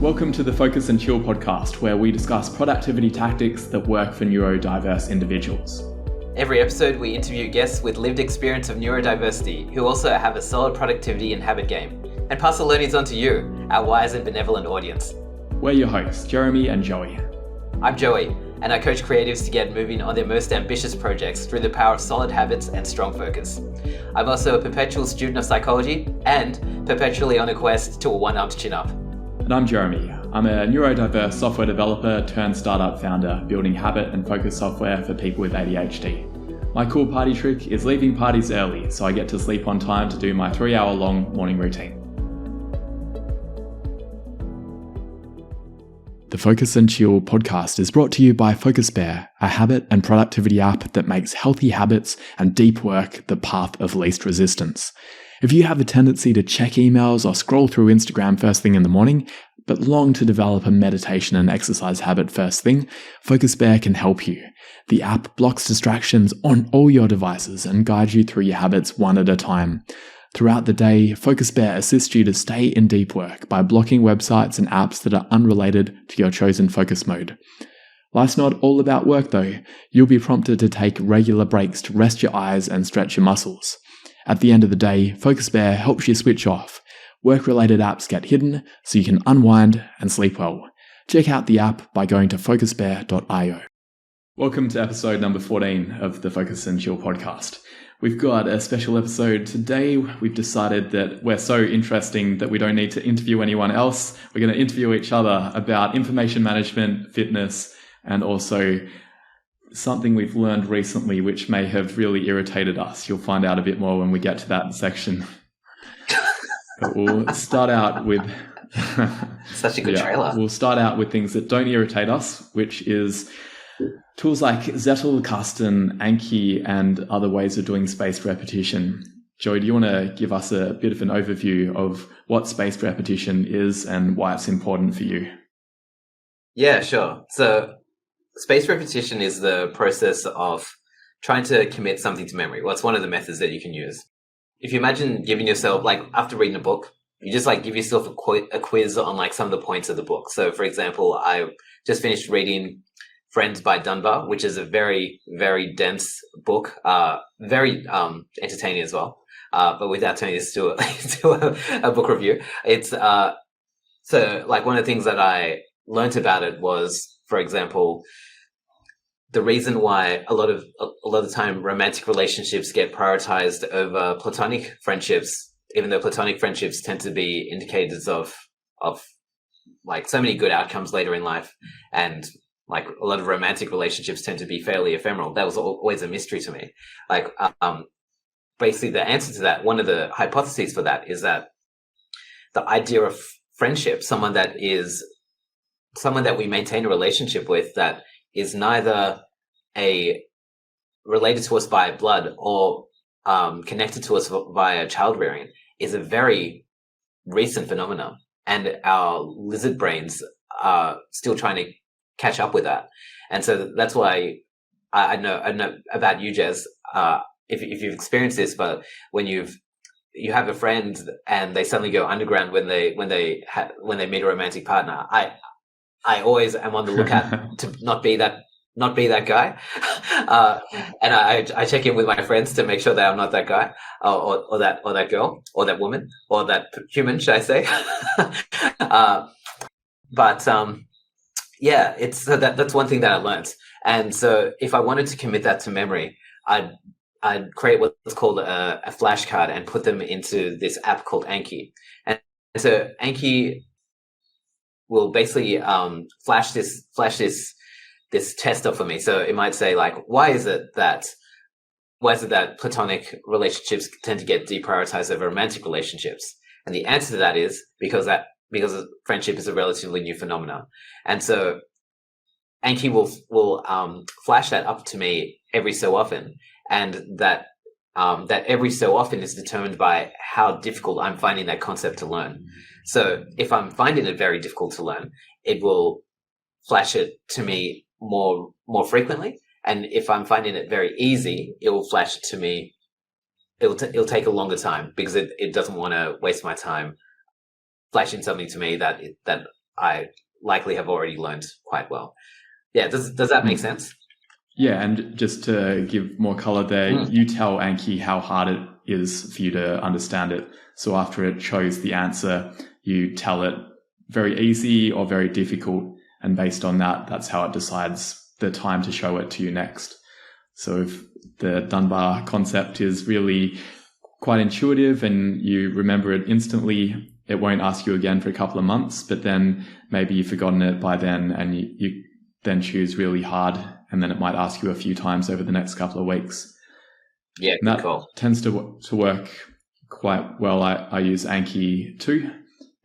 Welcome to the Focus and Chill podcast, where we discuss productivity tactics that work for neurodiverse individuals. Every episode, we interview guests with lived experience of neurodiversity who also have a solid productivity and habit game, and pass the learnings on to you, our wise and benevolent audience. We're your hosts, Jeremy and Joey. I'm Joey, and I coach creatives to get moving on their most ambitious projects through the power of solid habits and strong focus. I'm also a perpetual student of psychology and perpetually on a quest to a one-armed chin-up. And I'm Jeremy. I'm a neurodiverse software developer turned startup founder building habit and focus software for people with ADHD. My cool party trick is leaving parties early so I get to sleep on time to do my 3-hour-long morning routine. The Focus and Chill podcast is brought to you by FocusBear, a habit and productivity app that makes healthy habits and deep work the path of least resistance. If you have a tendency to check emails or scroll through Instagram first thing in the morning, but long to develop a meditation and exercise habit first thing, FocusBear can help you. The app blocks distractions on all your devices and guides you through your habits one at a time. Throughout the day, FocusBear assists you to stay in deep work by blocking websites and apps that are unrelated to your chosen focus mode. Life's not all about work though. You'll be prompted to take regular breaks to rest your eyes and stretch your muscles. At the end of the day, FocusBear helps you switch off. Work-related apps get hidden so you can unwind and sleep well. Check out the app by going to focusbear.io. Welcome to episode number 14 of the Focus and Chill podcast. We've got a special episode today. We've decided that we're so interesting that we don't need to interview anyone else. We're going to interview each other about information management, fitness, and also something we've learned recently which may have really irritated us. You'll find out a bit more when we get to that section. But we'll start out with... Such a good trailer. We'll start out with things that don't irritate us, which is tools like Zettelkasten, Anki, and other ways of doing spaced repetition. Joey, do you want to give us a bit of an overview of what spaced repetition is and why it's important for you? Yeah, sure. So spaced repetition is the process of trying to commit something to memory. Well, it's one of the methods that you can use. If you imagine giving yourself, like after reading a book, you just like give yourself a quiz on like some of the points of the book. So for example, I just finished reading Friends by Dunbar, which is a very, very dense book, very entertaining as well. But without turning this to a book review, it's so like one of the things that I learned about it was, for example, the reason why a lot of the time romantic relationships get prioritized over platonic friendships, even though platonic friendships tend to be indicators of like so many good outcomes later in life, and like a lot of romantic relationships tend to be fairly ephemeral. That was always a mystery to me. Like, basically the answer to that, one of the hypotheses for that is that the idea of friendship, someone that we maintain a relationship with that is neither related to us by blood or connected to us via child rearing, is a very recent phenomenon. And our lizard brains are still trying to catch up with that. And so that's why I know about you, Jez, if you've experienced this, but when you have a friend and they suddenly go underground when they meet a romantic partner, I always am on the lookout to not be that guy, and I check in with my friends to make sure that I'm not that guy, or that girl, or that woman, or that human, should I say? Yeah, that's one thing that I learned. And so if I wanted to commit that to memory, I'd create what's called a flashcard and put them into this app called Anki. And so Anki will basically flash this test up for me. So it might say like, why is it that platonic relationships tend to get deprioritized over romantic relationships? And the answer to that is because friendship is a relatively new phenomenon. And so Anki will flash that up to me every so often, and that every so often is determined by how difficult I'm finding that concept to learn. So if I'm finding it very difficult to learn, it will flash it to me more frequently. And if I'm finding it very easy, it will flash it to me. It'll take a longer time because it doesn't want to waste my time flashing something to me that I likely have already learned quite well. Yeah, does that make sense? Yeah, and just to give more color there, you tell Anki how hard it is for you to understand it. So after it shows the answer, you tell it very easy or very difficult, and based on that, that's how it decides the time to show it to you next. So if the Dunbar concept is really quite intuitive and you remember it instantly, it won't ask you again for a couple of months, but then maybe you've forgotten it by then and you then choose really hard, and then it might ask you a few times over the next couple of weeks. Yeah, and that cool. tends to work quite well. I use Anki too,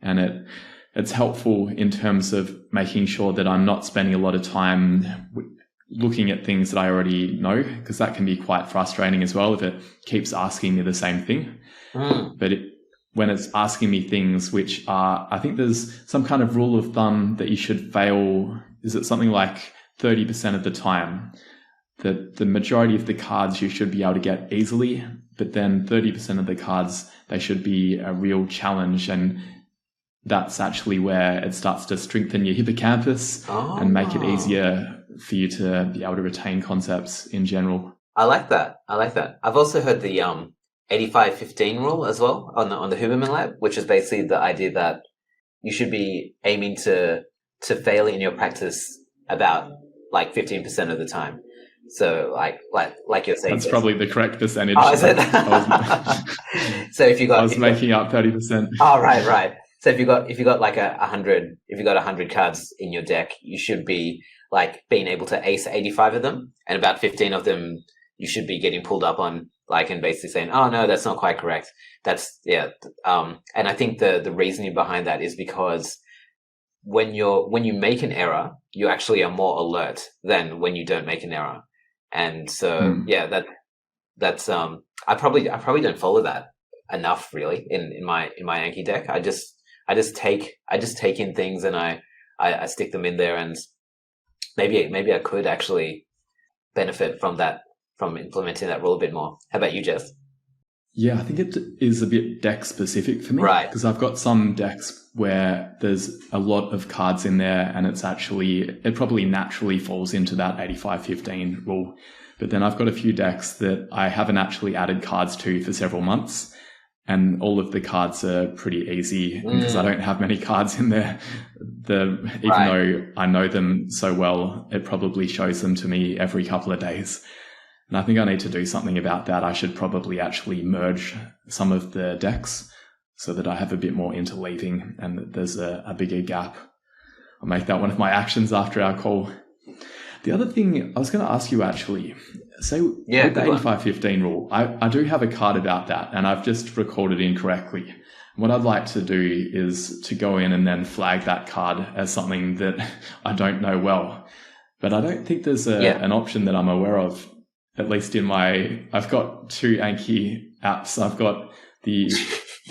and it's helpful in terms of making sure that I'm not spending a lot of time looking at things that I already know, because that can be quite frustrating as well if it keeps asking me the same thing. But when it's asking me things which are, I think there's some kind of rule of thumb that you should fail. Is it something like 30% of the time? That the majority of the cards you should be able to get easily, but then 30% of the cards, they should be a real challenge. And that's actually where it starts to strengthen your hippocampus and make it easier for you to be able to retain concepts in general. I like that. I've also heard the 85-15 rule as well on the Huberman Lab, which is basically the idea that you should be aiming to fail in your practice about like 15% of the time. So like you're saying, that's probably the correct percentage. Oh, is it? So if you got, I was making up 30%. Oh, right. So if you got like 100 cards in your deck, you should be like being able to ace 85 of them, and about 15 of them you should be getting pulled up on, like, and basically saying, oh no, that's not quite correct. That's and I think the reasoning behind that is because when you make an error, you actually are more alert than when you don't make an error. And so that's I probably don't follow that enough really in my Anki deck. I just take in things and I stick them in there, and maybe I could actually benefit from implementing that rule a bit more. How about you, Jess? Yeah, I think it is a bit deck specific for me. Right. Because I've got some decks where there's a lot of cards in there and it probably naturally falls into that 85-15 rule. But then I've got a few decks that I haven't actually added cards to for several months. And all of the cards are pretty easy because I don't have many cards in there. Even though I know them so well, it probably shows them to me every couple of days. And I think I need to do something about that. I should probably actually merge some of the decks so that I have a bit more interleaving and that there's a bigger gap. I'll make that one of my actions after our call. The other thing I was going to ask you actually, so with the 85-15 rule, I do have a card about that and I've just recorded incorrectly. What I'd like to do is to go in and then flag that card as something that I don't know well. But I don't think there's an option that I'm aware of. At least I've got two Anki apps. I've got the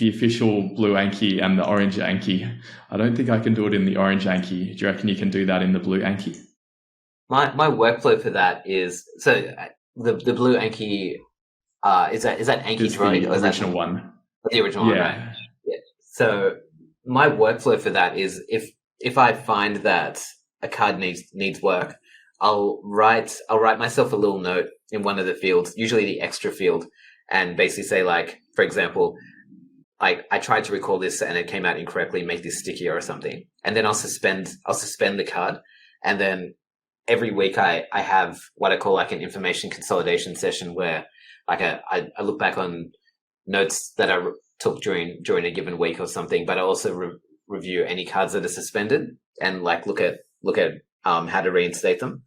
official blue Anki and the orange Anki. I don't think I can do it in the orange Anki. Do you reckon you can do that in the blue Anki? My workflow for that is, so the blue Anki, is that Anki Droid? The original one. The original one, right? Yeah. So my workflow for that is if I find that a card needs work, I'll write myself a little note in one of the fields, usually the extra field, and basically say, like, for example, like, I tried to recall this and it came out incorrectly, make this stickier or something. And then I'll suspend the card. And then every week I have what I call like an information consolidation session where like I look back on notes that I took during a given week or something, but I also review any cards that are suspended and like look at how to reinstate them.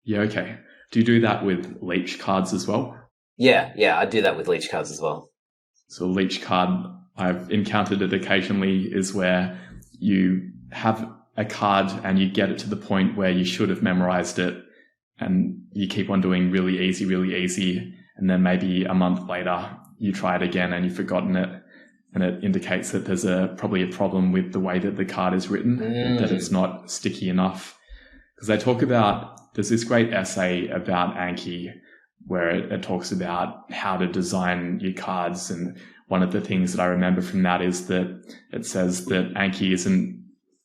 Yeah, okay. Do you do that with leech cards as well? Yeah, I do that with leech cards as well. So a leech card, I've encountered it occasionally, is where you have a card and you get it to the point where you should have memorized it and you keep on doing really easy. And then maybe a month later, you try it again and you've forgotten it. And it indicates that there's probably a problem with the way that the card is written, that it's not sticky enough. Because they talk about, there's this great essay about Anki where it talks about how to design your cards. And one of the things that I remember from that is that it says that Anki isn't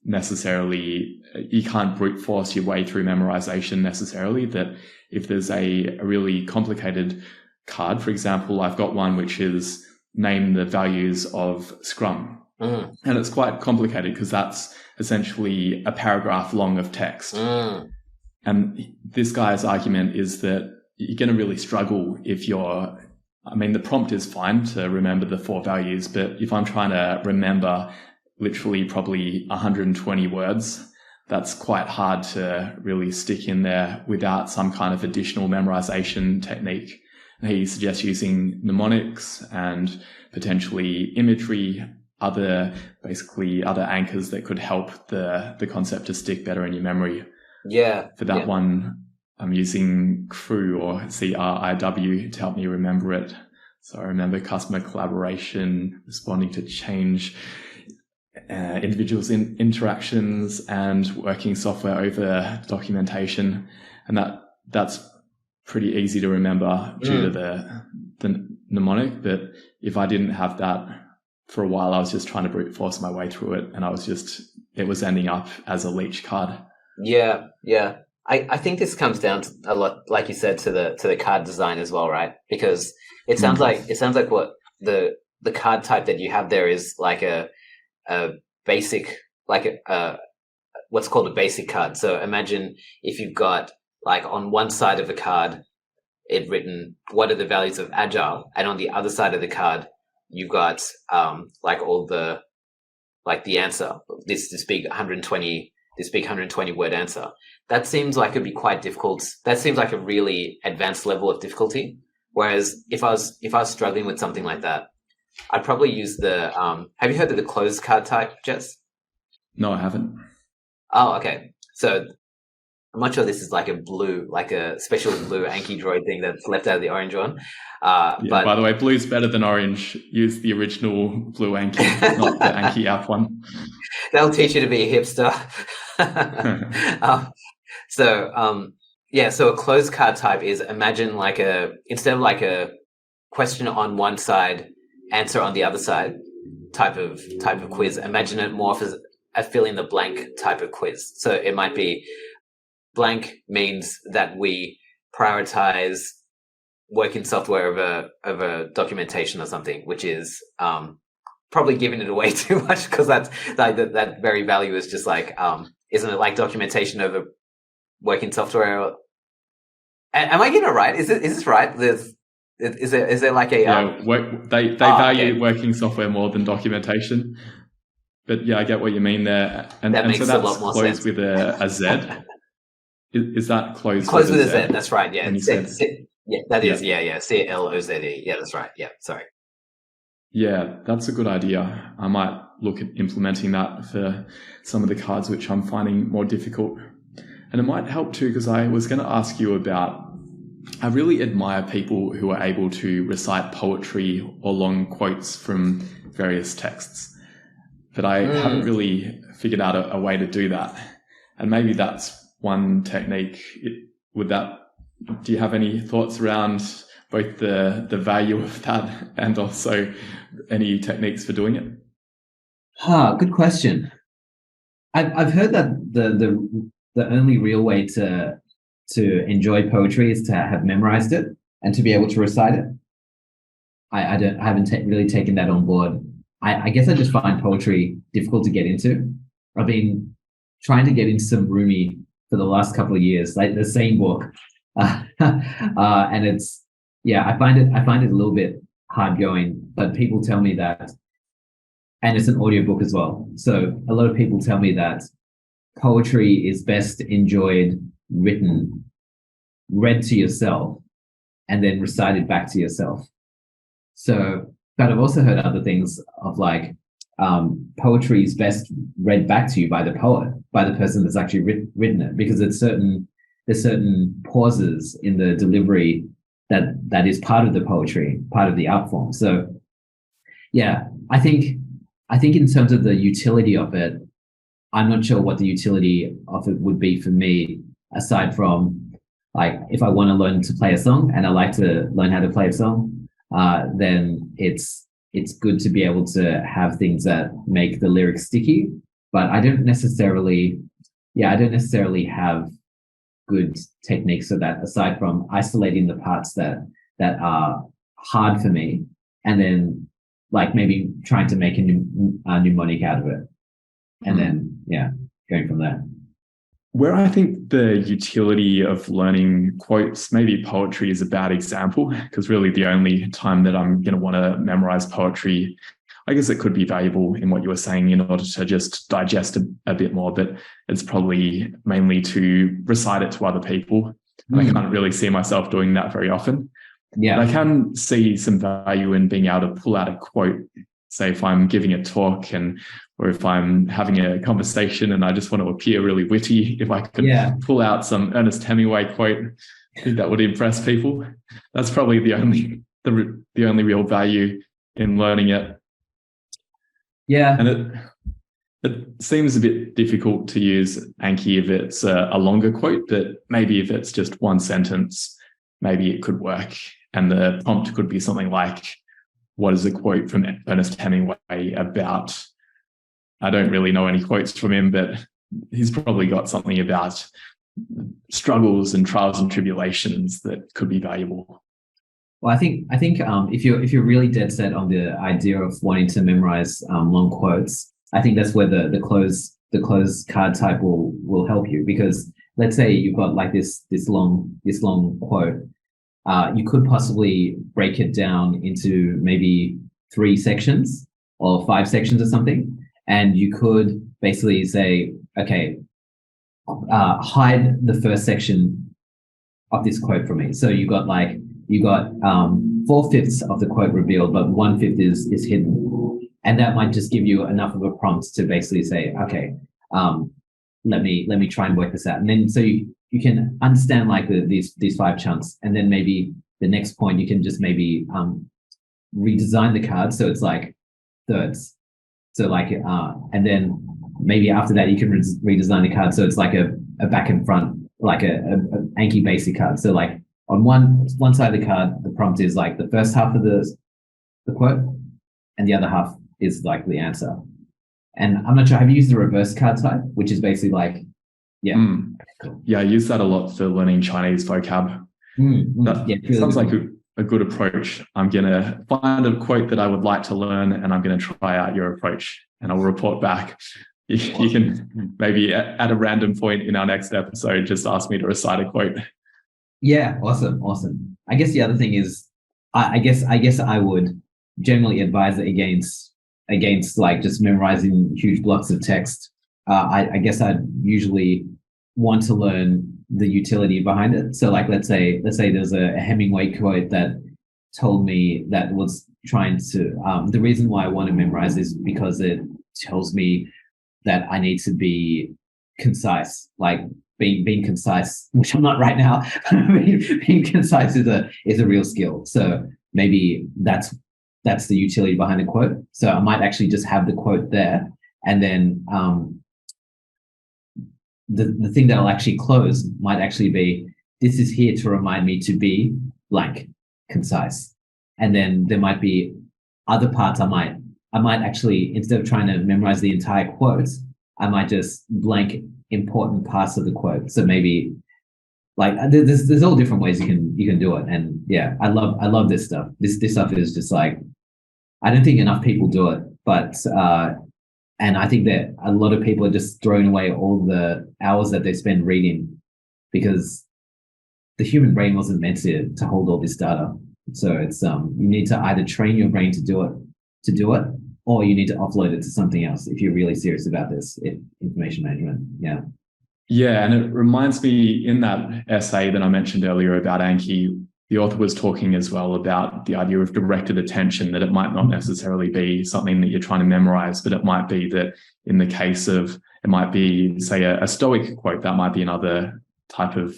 necessarily, you can't brute force your way through memorization necessarily, that if there's a really complicated card, for example, I've got one which is name the values of Scrum. And it's quite complicated because that's essentially a paragraph long of text. And this guy's argument is that you're going to really struggle if the prompt is fine to remember the 4 values, but if I'm trying to remember literally probably 120 words, that's quite hard to really stick in there without some kind of additional memorization technique. He suggests using mnemonics and potentially imagery, other anchors that could help the concept to stick better in your memory. Yeah. For that one, I'm using CRIW or CRIW to help me remember it. So I remember customer collaboration, responding to change, individuals' interactions, and working software over documentation. And that's pretty easy to remember due to the mnemonic. But if I didn't have that for a while, I was just trying to brute force my way through it, and it was ending up as a leech card. Yeah. I think this comes down to a lot, like you said, to the card design as well, right? Because it sounds like what the card type that you have there is like a basic, like what's called a basic card. So imagine if you've got, like, on one side of the card, it written what are the values of Agile, and on the other side of the card, you've got the answer. This big 120 word answer. That seems like it'd be quite difficult. That seems like a really advanced level of difficulty. Whereas if I was struggling with something like that, I'd probably use the have you heard of the closed card type, Jess? No, I haven't. Oh, okay. So I'm not sure this is like a special blue Anki droid thing that's left out of the orange one. But by the way, blue's better than orange. Use the original blue Anki, not the Anki app one. They'll teach you to be a hipster. So a closed card type is, imagine instead of like a question on one side, answer on the other side type of quiz. Imagine it more as a fill in the blank type of quiz. So it might be blank means that we prioritize work in software over documentation or something, which is probably giving it away too much, because that's like that very value is just like isn't it like documentation over working software? Am I getting it right? Is this right? Is there like a they value working software more than documentation. But yeah, I get what you mean there, and that makes so that's a lot more closed sense. with a Z. Is that closed? Closed with a Z. That's right. Yeah, that is. Yeah. CLOZE. Yeah, that's right. Yeah, sorry. Yeah, that's a good idea. I might look at implementing that for some of the cards which I'm finding more difficult. And it might help too, because I was going to ask you about, I really admire people who are able to recite poetry or long quotes from various texts. But I haven't really figured out a way to do that. And maybe that's one technique. Do you have any thoughts around both the value of that and also any techniques for doing it? Good question. I've heard that the only real way to enjoy poetry is to have memorized it and to be able to recite it. I haven't really taken that on board. I guess I just find poetry difficult to get into. I've been trying to get into some Rumi for the last couple of years, like the same book, and it's I find it a little bit hard going. But people tell me that, and it's an audiobook as well. So a lot of people tell me that poetry is best enjoyed written, read to yourself, and then recited back to yourself. So, but I've also heard other things of like poetry is best read back to you by the poet, by the person that's actually written it, because there's certain pauses in the delivery that is part of the poetry, part of the art form. So, yeah, I think in terms of the utility of it, I'm not sure what the utility of it would be for me, aside from like if I want to learn to play a song and I like to learn how to play a song, then it's good to be able to have things that make the lyrics sticky but I don't necessarily have good techniques for that, aside from isolating the parts that are hard for me, and then like maybe trying to make a mnemonic out of it, and then going from there. Where I think the utility of learning quotes, maybe poetry, is a bad example, because really the only time that I'm going to want to memorize poetry, I guess it could be valuable in what you were saying in order to just digest a bit more, but it's probably mainly to recite it to other people. And I can't really see myself doing that very often. Yeah. But I can see some value in being able to pull out a quote, say if I'm giving a talk or if I'm having a conversation and I just want to appear really witty, if I could pull out some Ernest Hemingway quote, I think that would impress people. That's probably the only real value in learning it. Yeah. And it seems a bit difficult to use Anki if it's a longer quote, but maybe if it's just one sentence, maybe it could work. And the prompt could be something like, what is a quote from Ernest Hemingway about? I don't really know any quotes from him, but he's probably got something about struggles and trials and tribulations that could be valuable. Well, I think if you're really dead set on the idea of wanting to memorize long quotes, I think that's where the closed card type will help you, because let's say you've got like this long quote, you could possibly break it down into maybe 3 sections or 5 sections or something, and you could basically say, okay, hide the first section of this quote for me. So you got 4/5 of the quote revealed, but 1/5 is hidden. And that might just give you enough of a prompt to basically say, okay, let me try and work this out. And then so you can understand like these 5 chunks. And then maybe the next point, you can just maybe redesign the card so it's like thirds. So like, and then maybe after that, you can redesign the card so it's like a back and front, like a Anki basic card. So like on one side of the card, the prompt is like the first half of the quote, and the other half is like the answer. And I'm not sure, have you used the reverse card type, which is basically like, cool. Yeah, I use that a lot for learning Chinese vocab. That sounds like a good approach. I'm going to find a quote that I would like to learn, and I'm going to try out your approach, and I'll report back. You can maybe at a random point in our next episode just ask me to recite a quote. Yeah, awesome. I guess the other thing is, I guess I would generally advise it against like just memorizing huge blocks of text. I guess I'd usually want to learn the utility behind it. So like, let's say there's a Hemingway quote that told me that was trying to, the reason why I want to memorize is because it tells me that I need to be concise, like being concise, which I'm not right now. Being concise is a real skill. So maybe that's the utility behind the quote. So I might actually just have the quote there, and then the thing that I'll actually close might actually be, this is here to remind me to be blank, concise. And then there might be other parts I might actually, instead of trying to memorize the entire quote, I might just blank important parts of the quote. So maybe like there's all different ways you can do it. And yeah, I love this stuff. This stuff is just like, I don't think enough people do it, but and I think that a lot of people are just throwing away all the hours that they spend reading, because the human brain wasn't meant to hold all this data. So it's you need to either train your brain to do it, or you need to offload it to something else if you're really serious about this information management. Yeah. Yeah, and it reminds me, in that essay that I mentioned earlier about Anki, the author was talking as well about the idea of directed attention, that it might not necessarily be something that you're trying to memorize, but it might be that in the case of, it might be, say, a Stoic quote, that might be another type of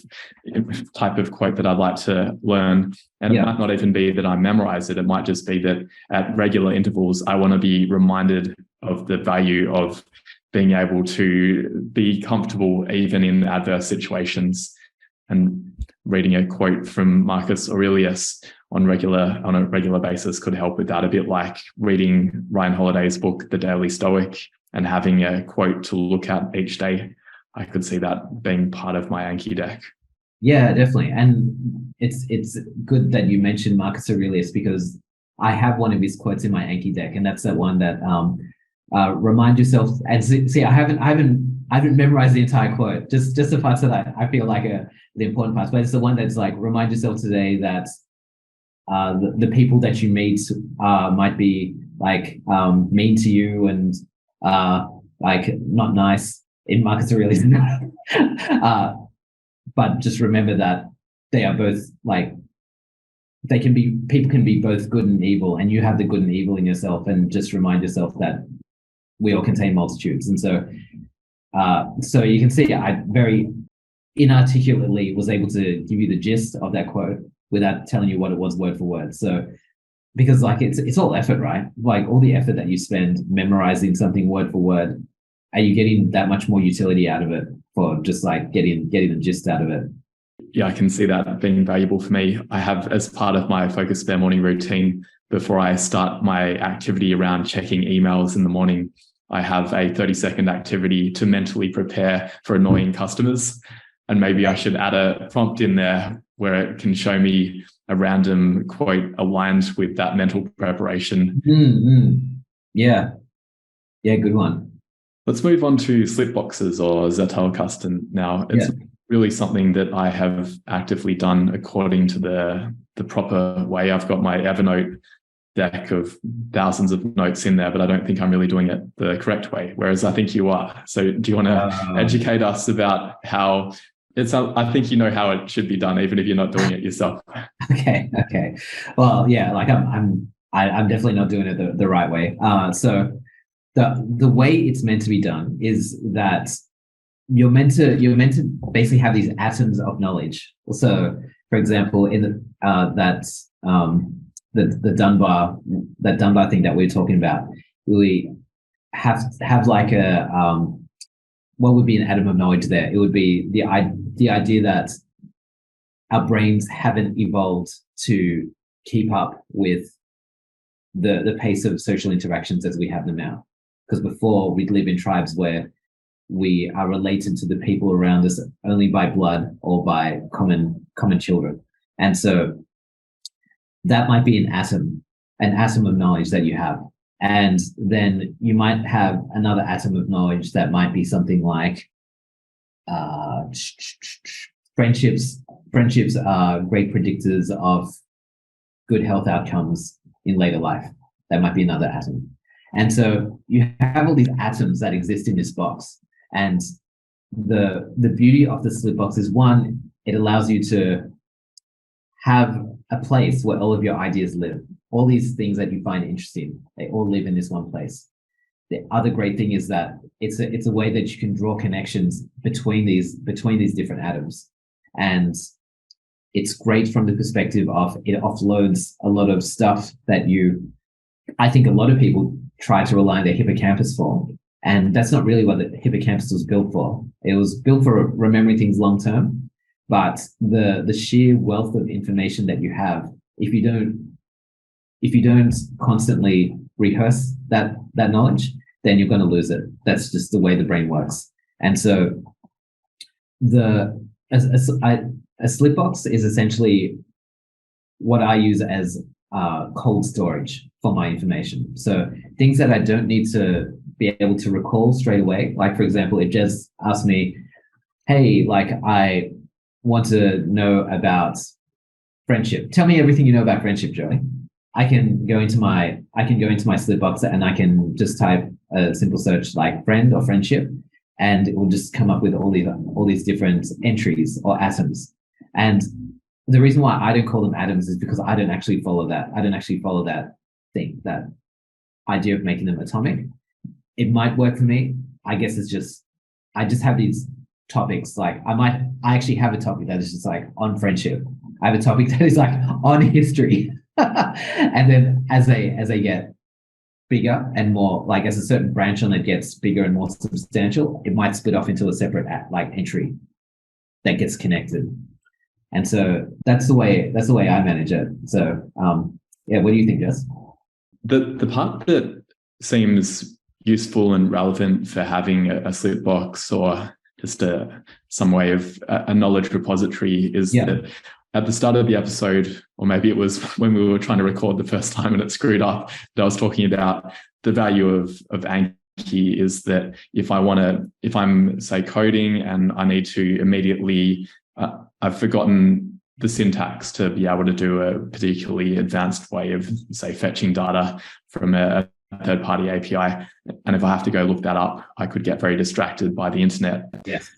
quote that I'd like to learn. And it might not even be that I memorize it. It might just be that at regular intervals, I want to be reminded of the value of being able to be comfortable even in adverse situations. And reading a quote from Marcus Aurelius on a regular basis could help with that, a bit like reading Ryan Holiday's book, The Daily Stoic, and having a quote to look at each day. I could see that being part of my Anki deck. Yeah, definitely. And it's good that you mentioned Marcus Aurelius, because I have one of his quotes in my Anki deck, and that's that one that remind yourself. And see, I haven't memorized the entire quote. Just the parts that I feel like the important parts. But it's the one that's like, remind yourself today that the people that you meet might be like mean to you and like not nice in Marcus Aurelius. But just remember that they are both like, people can be both good and evil, and you have the good and evil in yourself, and just remind yourself that we all contain multitudes. And so so you can see I very inarticulately was able to give you the gist of that quote without telling you what it was word for word. So because like it's all effort, right? Like all the effort that you spend memorizing something word for word, are you getting that much more utility out of it for just like getting the gist out of it? Yeah, I can see that being valuable for me. I have, as part of my Focus Spare morning routine, before I start my activity around checking emails in the morning, I have a 30-second activity to mentally prepare for annoying customers. And maybe I should add a prompt in there where it can show me a random quote aligned with that mental preparation. Yeah, good one. Let's move on to slip boxes or Zettelkasten now. It's really something that I have actively done according to the proper way. I've got my Evernote deck of thousands of notes in there, but I don't think I'm really doing it the correct way, whereas I think you are. So do you want to educate us about how it's? I think you know how it should be done, even if you're not doing it yourself. Okay. Well, yeah, like I'm definitely not doing it the right way. So the way it's meant to be done is that you're meant to basically have these atoms of knowledge. So, for example, in the Dunbar thing that we're talking about, we have like a what would be an atom of knowledge there? It would be the idea that our brains haven't evolved to keep up with the pace of social interactions as we have them now. Because before, we'd live in tribes where we are related to the people around us only by blood or by common children. And so that might be an atom of knowledge that you have. And then you might have another atom of knowledge that might be something like friendships. Friendships are great predictors of good health outcomes in later life. That might be another atom. And so you have all these atoms that exist in this box. And the beauty of the slip box is, one, it allows you to have a place where all of your ideas live. All these things that you find interesting, they all live in this one place. The other great thing is that it's a way that you can draw connections between these different atoms. And it's great from the perspective of it offloads a lot of stuff that I think a lot of people try to rely on their hippocampus for. And that's not really what the hippocampus was built for. It was built for remembering things long term. But the sheer wealth of information that you have, if you don't constantly rehearse that knowledge, then you're going to lose it. That's just the way the brain works. And so a slip box is essentially what I use as cold storage for my information. So things that I don't need to be able to recall straight away. Like, for example, if Jez asked me, hey, like I want to know about friendship. Tell me everything you know about friendship, Joey. I can go into my slip box and I can just type a simple search like friend or friendship, and it will just come up with all these different entries or atoms. And the reason why I don't call them atoms is because I don't actually follow that. I don't actually follow that thing, that idea of making them atomic. It might work for me. I guess I just have these topics. Like I actually have a topic that is just like on friendship. I have a topic that is like on history. And then as they get bigger and more, like as a certain branch on it gets bigger and more substantial, it might split off into a separate like entry that gets connected. And so that's the way I manage it. So yeah, what do you think, Jess? The part that seems useful and relevant for having a slip box or just some way of a knowledge repository is that at the start of the episode, or maybe it was when we were trying to record the first time and it screwed up, that I was talking about the value of Anki is that if I'm say coding and I need to immediately, I've forgotten the syntax to be able to do a particularly advanced way of say fetching data from a third-party API. And if I have to go look that up, I could get very distracted by the internet. Yes.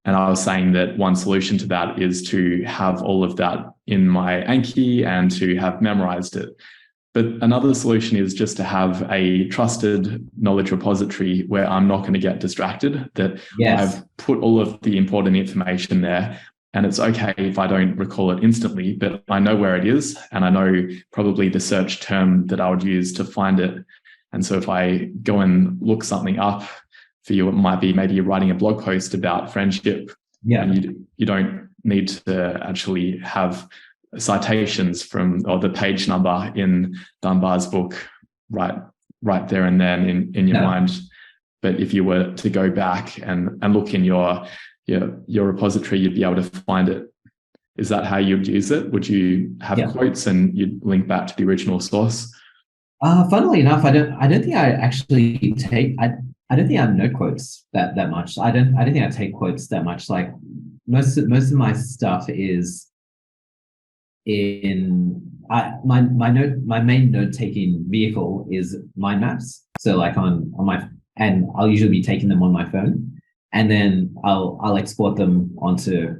And I was saying that one solution to that is to have all of that in my Anki and to have memorized it. But another solution is just to have a trusted knowledge repository where I'm not going to get distracted, that I've put all of the important information there. And it's okay if I don't recall it instantly, but I know where it is and I know probably the search term that I would use to find it. And so if I go and look something up, for you, it might be maybe you're writing a blog post about friendship. Yeah. And you don't need to actually have citations or the page number in Dunbar's book right there and then in your mind. But if you were to go back and look in your repository, you'd be able to find it. Is that how you'd use it? Would you have quotes and you'd link back to the original source? Funnily enough, I don't think I actually take. I don't think I note quotes that much. I don't think I take quotes that much. Like most of my stuff is in my main note taking vehicle is mind maps. So like on my, and I'll usually be taking them on my phone, and then I'll export them onto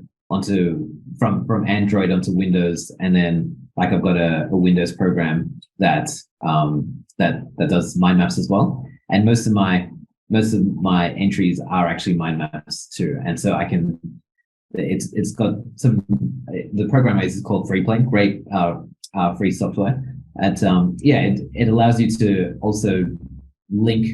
from Android onto Windows, and then like I've got a Windows program that does mind maps as well. And most of my entries are actually mind maps too, and so I can. It's got some. The program is called Freeplane, great free software, and it allows you to also link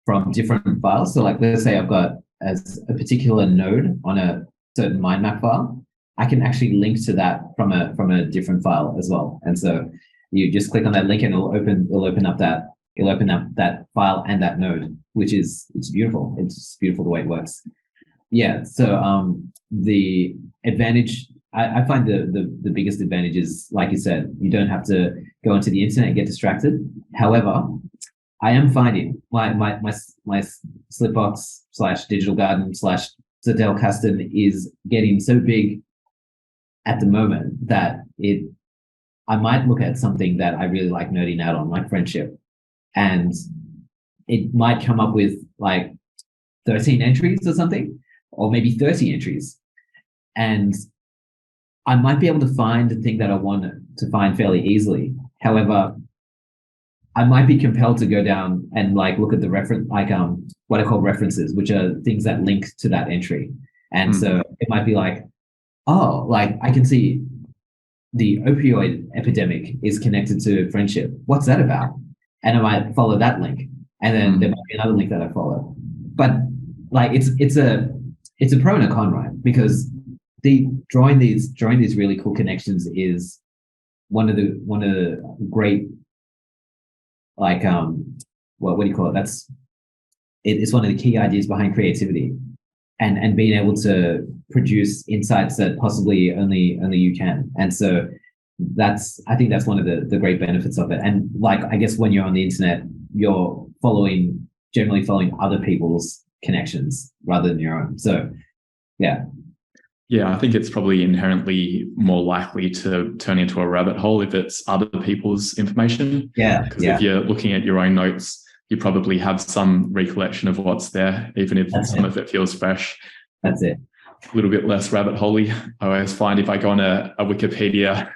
from different files. So like let's say I've got as a particular node on a certain mind map file, I can actually link to that from a different file as well. And so you just click on that link and it'll open up that file and that node, which is beautiful. It's beautiful the way it works. Yeah. So the advantage, I find the biggest advantage is, like you said, you don't have to go onto the internet and get distracted. However, I am finding my Slipbox / Digital Garden / Zettelkasten is getting so big at the moment that I might look at something that I really like nerding out on, like friendship, and it might come up with like 13 entries or something, or maybe 30 entries. And I might be able to find the thing that I want to find fairly easily. However, I might be compelled to go down and like look at the reference, like what I call references, which are things that link to that entry. And so it might be like, oh, like I can see the opioid epidemic is connected to friendship. What's that about? And I might follow that link. And then there might be another link that I follow. But like it's a pro and a con, right? Because drawing these really cool connections is one of the great, like what do you call it? It's one of the key ideas behind creativity, and being able to produce insights that possibly only you can. And so I think that's one of the great benefits of it. And like I guess when you're on the internet, you're generally following other people's connections rather than your own. So yeah. Yeah, I think it's probably inherently more likely to turn into a rabbit hole if it's other people's information. Yeah. Because if you're looking at your own notes, you probably have some recollection of what's there, even if some of it feels fresh. That's it. A little bit less rabbit hole-y. I always find if I go on a Wikipedia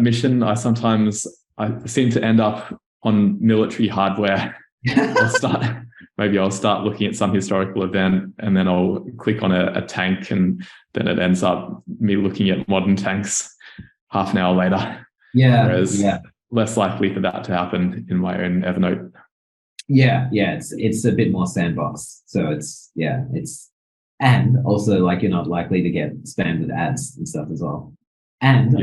mission, I seem to end up on military hardware. I'll start looking at some historical event and then I'll click on a tank, and then it ends up me looking at modern tanks half an hour later. Yeah. Whereas less likely for that to happen in my own Evernote. Yeah. It's a bit more sandbox. So it's and also like you're not likely to get spammed with ads and stuff as well. And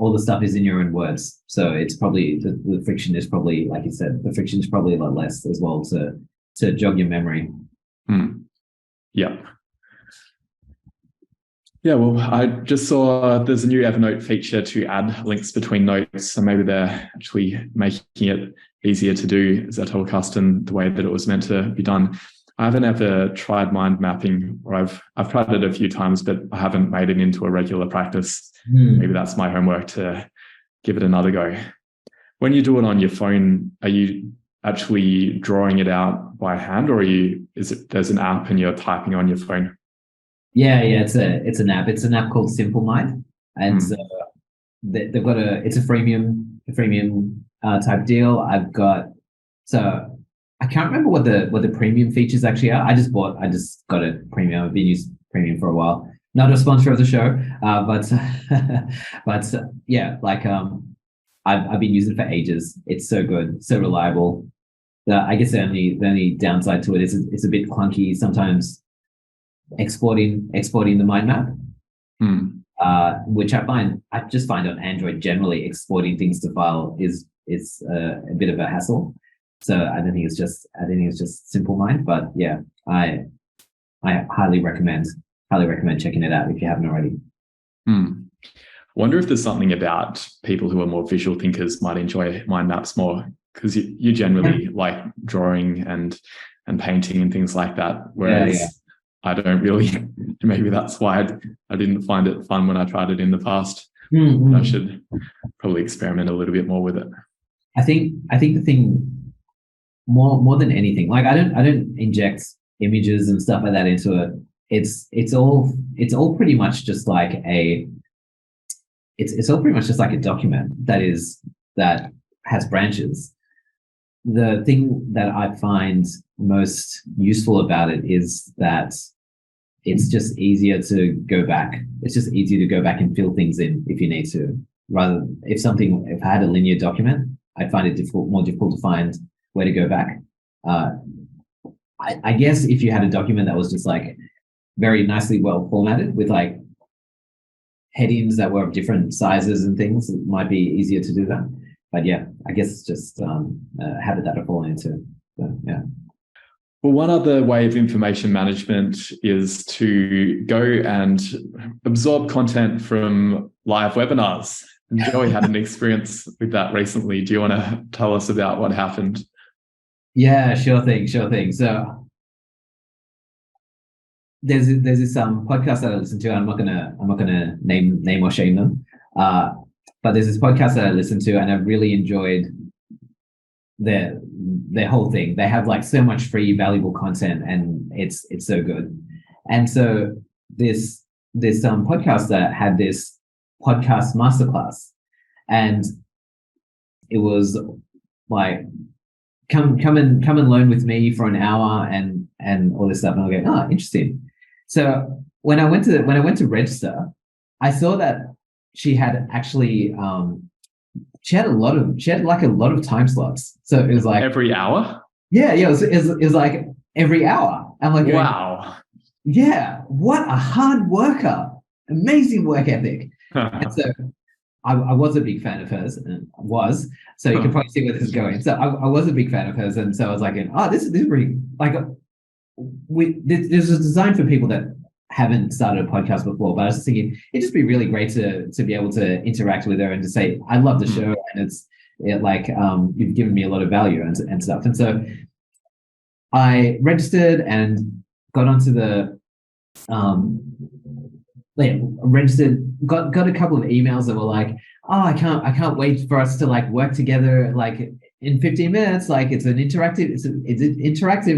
all the stuff is in your own words. So it's probably the friction is probably, like you said, the friction is probably a lot less as well to jog your memory. Yeah. Yeah, well, I just saw there's a new Evernote feature to add links between notes. So maybe they're actually making it easier to do Zettelkasten in the way that it was meant to be done. I haven't ever tried mind mapping, or I've tried it a few times, but I haven't made it into a regular practice. Maybe that's my homework to give it another go. When you do it on your phone, are you actually drawing it out by hand, or there's an app and you're typing on your phone? Yeah, it's an app. It's an app called Simple Mind, and so they've got it's a freemium type deal. I can't remember what the premium features actually are. I just got a premium. I've been using premium for a while. Not a sponsor of the show, but yeah, like I've been using it for ages. It's so good, so reliable. I guess the only downside to it is it's a bit clunky sometimes. Exporting the mind map, which I just find on Android generally exporting things to file is a bit of a hassle. So I don't think it's just Simple Mind, but yeah, I highly recommend checking it out if you haven't already. Wonder if there's something about people who are more visual thinkers might enjoy mind maps more, because you generally like drawing and painting and things like that, whereas I don't really. Maybe that's why I didn't find it fun when I tried it in the past. I should probably experiment a little bit more with it. I think the thing more than anything, like I don't inject images and stuff like that into it. It's all pretty much just like it's all pretty much just like a document that has branches. The thing that I find most useful about it is that it's just easier to go back. It's just easier to go back and fill things in if you need to. Rather, if I had a linear document, I'd find it more difficult to find where to go back. I guess if you had a document that was just like very nicely well formatted with like headings that were of different sizes and things, it might be easier to do that. But yeah, I guess it's just a habit that I fall into. So, yeah. Well, one other way of information management is to go and absorb content from live webinars. And Joey had an experience with that recently. Do you want to tell us about what happened? Yeah, sure thing. So there's this podcast that I listen to. I'm not gonna name or shame them. But there's this podcast that I listened to, and I've really enjoyed their whole thing. They have like so much free, valuable content, and it's so good. And so this podcaster had this podcast masterclass, and it was like come and learn with me for an hour and all this stuff. And I go, oh, interesting. So when I went to register, I saw that she had actually she had a lot of time slots. So it was like every hour. Yeah. It was like every hour. I'm like, wow. Yeah, what a hard worker! Amazing work ethic. And so I was a big fan of hers, and was. So you can probably see where this is going. So I was a big fan of hers, and so I was like, this is really like this was designed for people that haven't started a podcast before. But I was just thinking it'd just be really great to be able to interact with her and to say I love the show, and you've given me a lot of value and stuff. And so I registered and got onto the registered, got a couple of emails that were like, oh, I can't wait for us to like work together like in 15 minutes. Like it's interactive,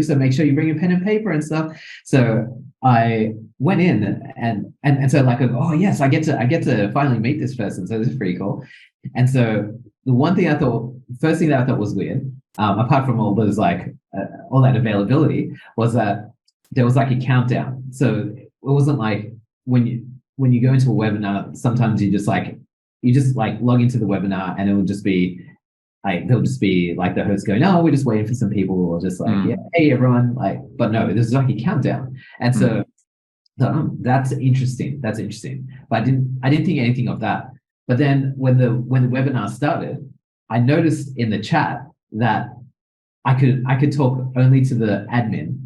so make sure you bring a pen and paper and stuff. So I went in and so like, oh yes, I get to finally meet this person. So this is pretty cool. And so the first thing that I thought was weird, apart from all those like all that availability, was that there was like a countdown. So it wasn't like when you go into a webinar, sometimes you just log into the webinar and it will just be like, there'll just be like the host going, oh, we're just waiting for some people, or just like, yeah, hey everyone, like, but no, there's like a countdown. And so that's interesting. But I didn't think anything of that. But then when the webinar started, I noticed in the chat that I could talk only to the admin,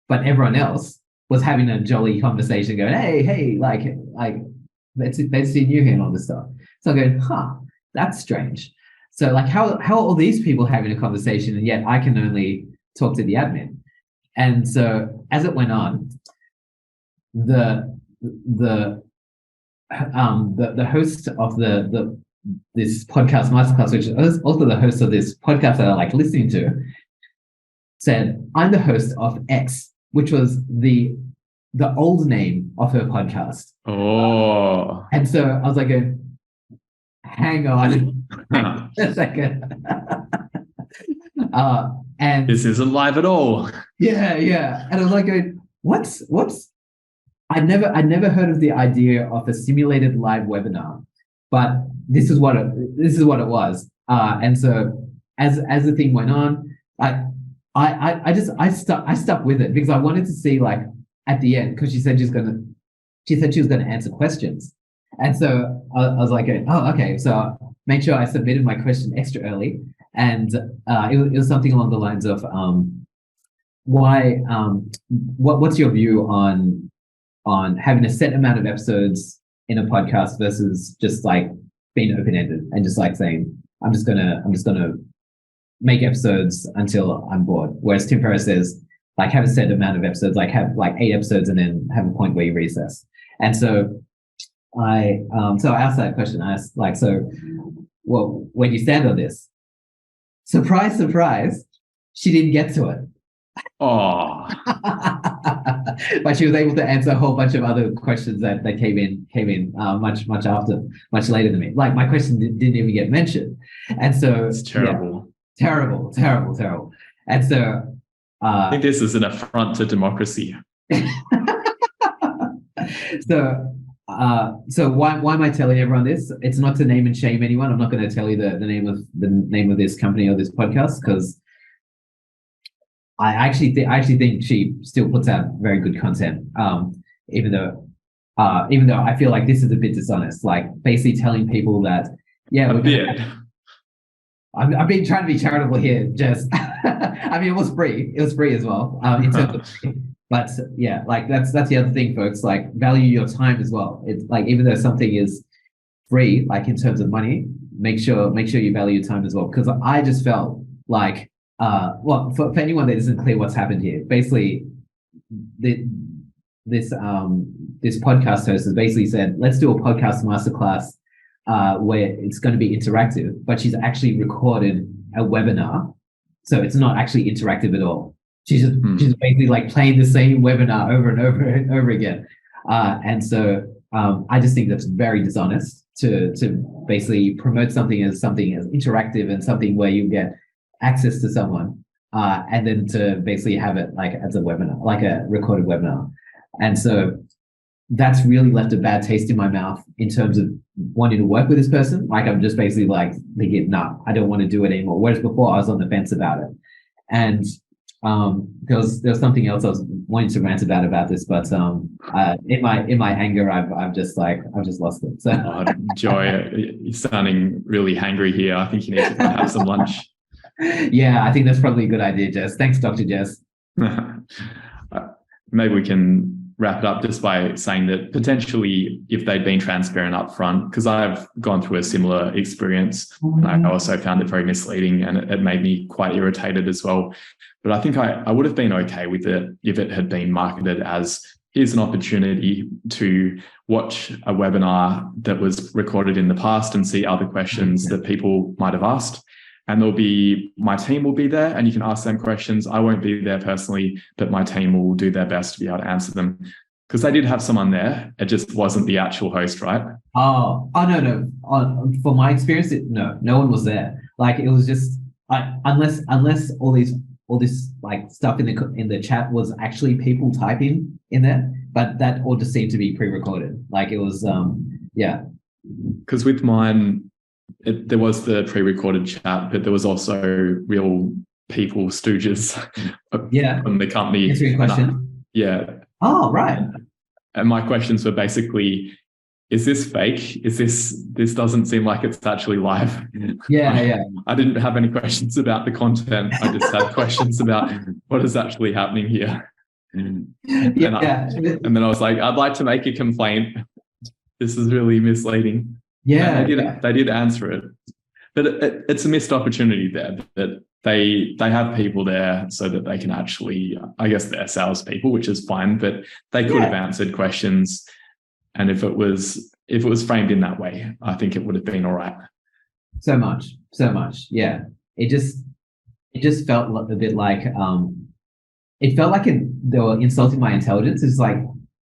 but everyone else was having a jolly conversation, going, hey, like let's see you here and all this stuff. So I'm going, that's strange. So like how are all these people having a conversation and yet I can only talk to the admin? And so as it went on, the host of this podcast masterclass, which is also the host of this podcast that I like listening to, said, I'm the host of X, which was the old name of her podcast. Oh. And so I was like, hang on a second. And this isn't live at all. Yeah. And I was like, what's I never heard of the idea of a simulated live webinar, but this is what it was. And so as the thing went on, I stuck with it because I wanted to see, like, at the end, because she said she was going to answer questions. And so I was like, oh, okay. So make sure I submitted my question extra early. And it was something along the lines of what's your view on having a set amount of episodes in a podcast versus just like being open-ended and just like saying, I'm just gonna make episodes until I'm bored. Whereas Tim Ferriss says, like, have a set amount of episodes, like have like 8 episodes and then have a point where you recess. And so I asked that question. I asked, like, so, well, when you stand on this, surprise, she didn't get to it. Oh. But she was able to answer a whole bunch of other questions that came in much later than me. Like, my question didn't even get mentioned. And so it's terrible. Yeah, terrible. And so I think this is an affront to democracy. So why am I telling everyone this? It's not to name and shame anyone. I'm not going to tell you the name of this company or this podcast, because I actually think she still puts out very good content. Even though I feel like this is a bit dishonest, like basically telling people that, yeah, I've been trying to be charitable here, Jess. I mean, it was free as well, in terms of, but yeah, like that's the other thing, folks. Like, value your time as well. It's like, even though something is free, like in terms of money, make sure you value your time as well. Because I just felt like, well, for anyone that isn't clear what's happened here, basically, this podcast host has basically said, let's do a podcast masterclass where it's going to be interactive, but she's actually recorded a webinar, so it's not actually interactive at all. She's basically like playing the same webinar over and over and over again, and so I just think that's very dishonest to basically promote something as interactive and something where you get access to someone, and then to basically have it like as a webinar, like a recorded webinar. And so that's really left a bad taste in my mouth in terms of wanting to work with this person. Like, I'm just basically like thinking, nah, I don't want to do it anymore. Whereas before I was on the fence about it. And there was something else I was wanting to rant about this, but in my anger, I've just lost it. So Joy, you're sounding really hangry here. I think you need to go and have some lunch. Yeah, I think that's probably a good idea, Jess. Thanks, Dr. Jess. Maybe we can wrap it up just by saying that potentially, if they'd been transparent up front, because I've gone through a similar experience, I also found it very misleading and it made me quite irritated as well. But I think I would have been okay with it if it had been marketed as, here's an opportunity to watch a webinar that was recorded in the past and see other questions that people might have asked. And my team will be there and you can ask them questions. I won't be there personally, but my team will do their best to be able to answer them. Because they did have someone there. It just wasn't the actual host, right? Oh, no. For my experience, no one was there. Like, it was just, unless all this like stuff in the chat was actually people typing in there, but that all just seemed to be pre-recorded. Like, it was, yeah. Because with mine, there was the pre-recorded chat, but there was also real people, stooges from the company. Answering questions. Yeah. Oh, right. And my questions were basically, is this fake? This doesn't seem like it's actually live. Yeah. I didn't have any questions about the content. I just had questions about what is actually happening here. And then I was like, I'd like to make a complaint. This is really misleading. Yeah. They did answer it. But it's a missed opportunity there, that they have people there so that they can actually, I guess they're salespeople, which is fine, but they could have answered questions. And if it was framed in that way, I think it would have been all right. So much. Yeah. It just felt a bit like, it felt like they were insulting my intelligence. It's like,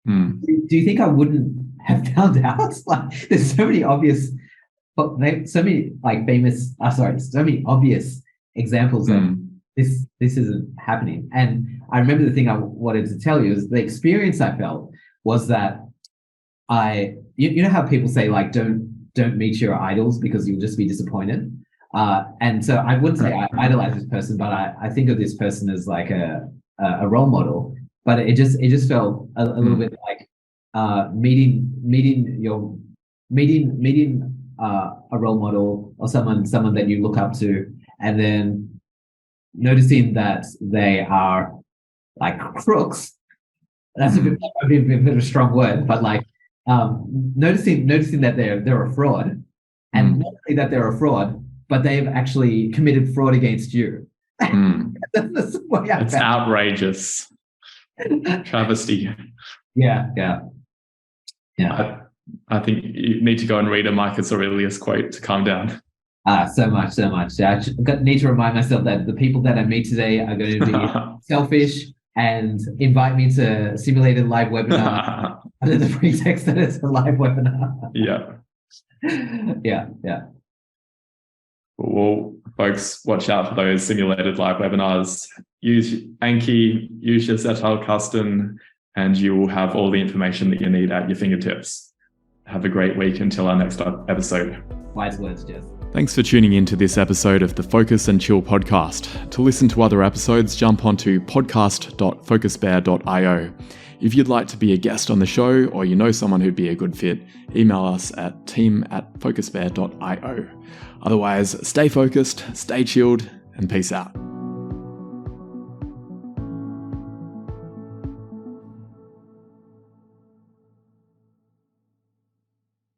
do you think I wouldn't have found out? Like, there's so many obvious, so many obvious examples of this isn't happening. And I remember the thing I wanted to tell you is the experience I felt was that you know how people say, like, don't meet your idols because you'll just be disappointed. And so I wouldn't say I idolize this person, but I think of this person as like a role model. But it just felt a little bit like meeting a role model or someone that you look up to, and then noticing that they are like crooks. That's a bit of a strong word, but like noticing that they're a fraud, and not only that they're a fraud, but they've actually committed fraud against you. That's the way it's outrageous. Travesty. Yeah. I think you need to go and read a Marcus Aurelius quote to calm down. So much. I need to remind myself that the people that I meet today are going to be selfish and invite me to a simulated live webinar under the pretext that it's a live webinar. Yeah. Well, folks, watch out for those simulated live webinars. Use Anki, use your Zettelkasten, and you will have all the information that you need at your fingertips. Have a great week until our next episode. Wise words, Jess. Thanks for tuning in to this episode of the Focus and Chill podcast. To listen to other episodes, jump onto podcast.focusbear.io. If you'd like to be a guest on the show, or you know someone who'd be a good fit, email us at team@focusbear.io. Otherwise, stay focused, stay chilled, and peace out.